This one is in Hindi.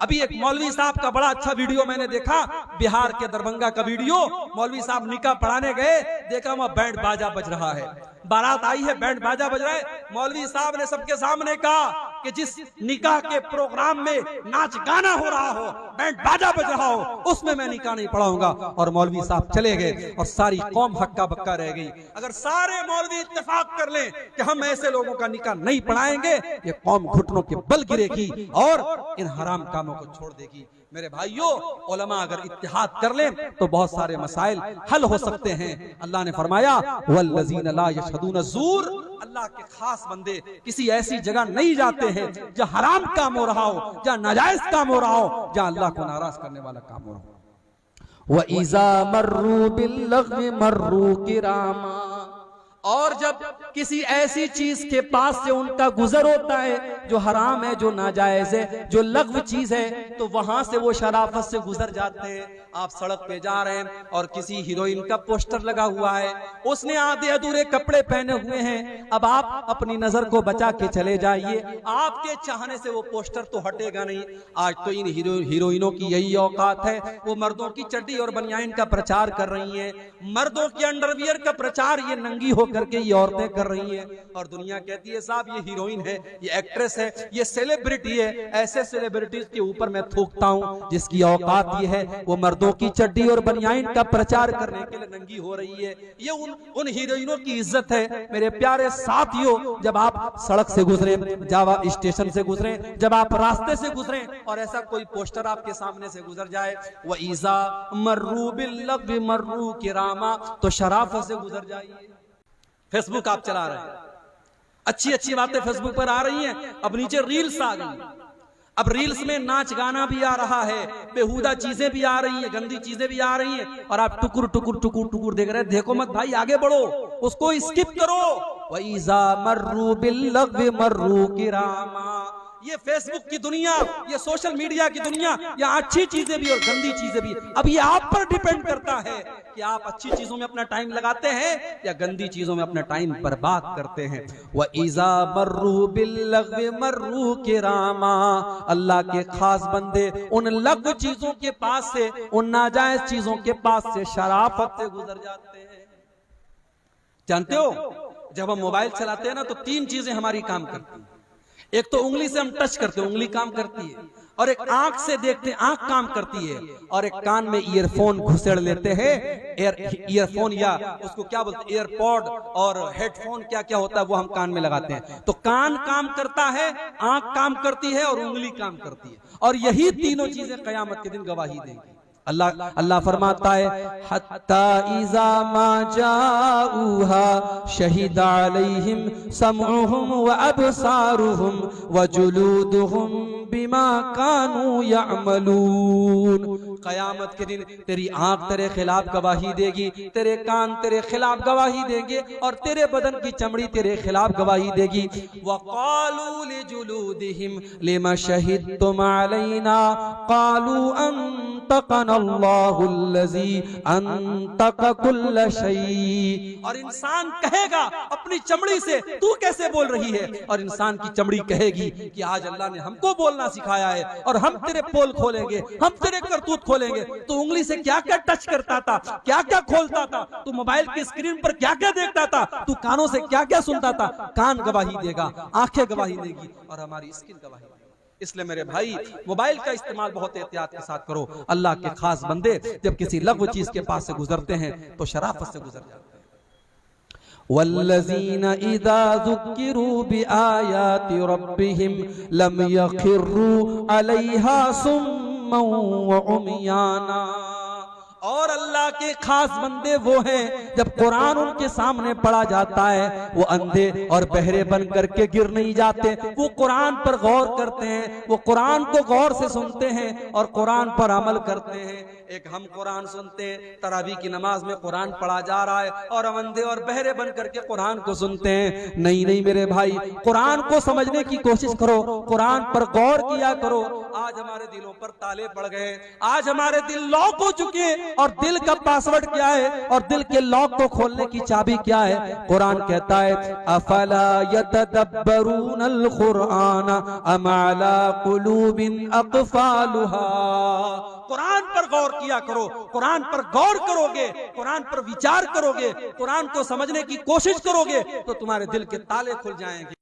अभी एक मौलवी साहब का बड़ा अच्छा वीडियो मैंने देखा, बिहार के दरभंगा का वीडियो। मौलवी साहब निकाह पढ़ाने गए, देखा वहां बैंड बाजा बज रहा है, बारात आई है, बैंड बाजा बज रहा है। मौलवी साहब ने सबके सामने कहा कि जिस निकाह के प्रोग्राम में नाच गाना हो रहा हो, बैंड बाजा बज रहा हो, उसमें मैं निकाह नहीं पढ़ाऊंगा। और मौलवी साहब चले गए और सारी कौम हक्का बक्का रह गई। अगर सारे मौलवी इत्तेफाक कर लें कि हम ऐसे लोगों का निकाह नहीं पढ़ाएंगे, ये कौम घुटनों के बल गिरेगी और इन हराम कामों को छोड़ देगी। मेरे भाइयों, उलमा अगर इत्तिहाद कर लें तो बहुत सारे मसाइल हल हो सकते हैं। अल्लाह ने फरमाया वल्लज़ीना ला यशहदून ज़ूर, अल्लाह के खास बंदे किसी ऐसी जगह नहीं जाते हैं जहां हराम काम हो रहा हो, जहां नाजायज काम हो रहा हो, जहां अल्लाह को नाराज करने वाला काम हो रहा हो। व इज़ा मर्रू बिल्लग़्वी मर्रू किरामा, और जब किसी ऐसी चीज के पास से उनका गुजर होता है जो हराम है, जो नाजायज है, जो लग़्व चीज है, तो वहां से वो शराफत से गुजर जाते हैं। आप सड़क पे जा रहे हैं और किसी हीरोइन का पोस्टर लगा हुआ है, उसने आधे अधूरे कपड़े पहने हुए हैं। अब आप अपनी नजर को बचा के चले जाइए, आपके चाहने से वो पोस्टर तो हटेगा नहीं। आज तो इन हीरोइनों की यही औकात है, वो मर्दों की चड्डी और बनियान का प्रचार कर रही हैं, मर्दों की अंडरवियर का प्रचार ये नंगी होकर के ये औरतें कर रही हैं। और दुनिया कहती है साहब ये हीरोइन है, ये एक्ट्रेस है, ये सेलिब्रिटी है। ऐसे सेलिब्रिटीज के ऊपर मैं थूकता हूं जिसकी औकात ये है वो मर्दों की चड्डी और बनियान का प्रचार करने के लिए नंगी हो रही है। ये उन हीरोइनों की इज्जत है। मेरे प्यारे साथियों, जब आप सड़क से गुजरे, जब आप स्टेशन से गुजरे, जब आप रास्ते से गुजरे और ऐसा कोई पोस्टर आपके सामने से गुजर जाए, व इज़ा मर्रू बिल्लग़्वी मर्रू किरामा, तो शराफत से गुजर जाइए। फेसबुक आप चला रहे हैं, अच्छी अच्छी बातें फेसबुक पर आ रही हैं, अब नीचे रील्स आ गई। अब रील्स में नाच गाना भी आ रहा है, बेहुदा चीजें भी आ रही हैं, गंदी चीजें भी आ रही हैं, और आप टुकुर टुकुर टुकुर टुकुर देख रहे हैं। देखो मत भाई, आगे बढ़ो, उसको स्किप करो। वइज़ा मर्रू बिल्लग़्वी मर्रू किरामा। ये फेसबुक की दुनिया, ये सोशल मीडिया की दुनिया, यहाँ अच्छी चीजें भी और गंदी चीजें भी। अब ये आप पर डिपेंड करता है कि आप अच्छी चीजों में अपना टाइम लगाते हैं या गंदी चीजों में अपना टाइम बर्बाद करते हैं। व इज़ा मर्रू बिल्लग़्वी मर्रू किरामा, अल्लाह के खास बंदे उन लग़्व चीजों के पास से, उन नाजायज चीजों के पास से शराफत से गुजर जाते हैं। जानते हो, जब हम मोबाइल चलाते हैं ना, तो तीन चीजें हमारी काम करती हैं। एक तो उंगली से हम टच करते हैं, उंगली काम करती है, और एक आंख से देखते हैं, आंख काम करती है, और एक कान में ईयरफोन घुसेड़ लेते हैं। ईयरफोन या उसको क्या बोलते हैं, एयरपॉड और हेडफोन, क्या क्या होता है वो हम कान में लगाते हैं। तो कान काम करता है, आंख काम करती है और उंगली काम करती है, और यही तीनों चीजें क़यामत के दिन गवाही देंगी। अल्लाह फरमाता है हत्ता इज़ा मा जाऊहा शहीदा अलैहिम समउहुम व अबसारुहुम व जुलूदुहुम बिमा कानू यअमलून। क़यामत के दिन तेरी आंख तेरे खिलाफ गवाही देगी, तेरे कान तेरे खिलाफ गवाही देंगे, और तेरे बदन की चमड़ी तेरे खिलाफ गवाही देगी। व क़ालू लिजुलूदिहिम लिमा शहिदतुम अलैना क़ालू अंतक़ना अल्लाहुल्लज़ी अंतक़ कुल्ल शै। और इंसान कहेगा अपनी चमड़ी से, तू कैसे बोल रही है? और इंसान की चमड़ी कहेगी कि आज अल्लाह ने हमको बोलना सिखाया है और हम तेरे पोल खोलेंगे, हम तेरे करतूत खोलेंगे। तू उंगली से क्या क्या टच करता था, क्या क्या खोलता था, तू मोबाइल की स्क्रीन पर क्या क्या देखता था, तू कानों से क्या क्या सुनता था। कान गवाही देगा, आंखें गवाही देगी, और हमारी स्किन गवाही देगी। इसलिए मेरे भाई, मोबाइल का इस्तेमाल बहुत एहतियात के साथ करो। अल्लाह के खास बंदे जब किसी लग़्व चीज के पास से गुजरते हैं तो शराफत से गुजर जाते हैं। वल्लज़ीना इज़ा ज़ुक्किरू बिआयाति रब्बिहिम लम यख़िर्रू अलैहा सुम्मन व उम्याना। और अल्लाह के खास बंदे वो हैं, जब कुरान उनके सामने पढ़ा जाता है वो अंधे और बहरे बन करके गिर नहीं जाते। वो कुरान पर गौर करते हैं, वो कुरान को गौर से सुनते हैं और कुरान पर अमल करते हैं। एक हम कुरान सुनते हैं, तरावी की नमाज में कुरान पढ़ा जा रहा है और हम अंधे और बहरे बन करके कुरान को सुनते हैं। नहीं नहीं मेरे भाई, कुरान को समझने की कोशिश करो, कुरान पर गौर किया करो। आज हमारे दिलों पर ताले पड़ गए, आज हमारे दिल लॉक हो चुके हैं, और दिल का पासवर्ड क्या है और दिल के लॉक को खोलने की चाबी क्या है। कुरान कहता है अफला यतदब्बरूनल कुरान अम अला कुलूबिन अक़फ़ालुहा। कुरान पर गौर किया करो, कुरान पर गौर करोगे, कुरान पर विचार करोगे, कुरान को समझने की कोशिश करोगे तो तुम्हारे दिल के ताले खुल जाएंगे।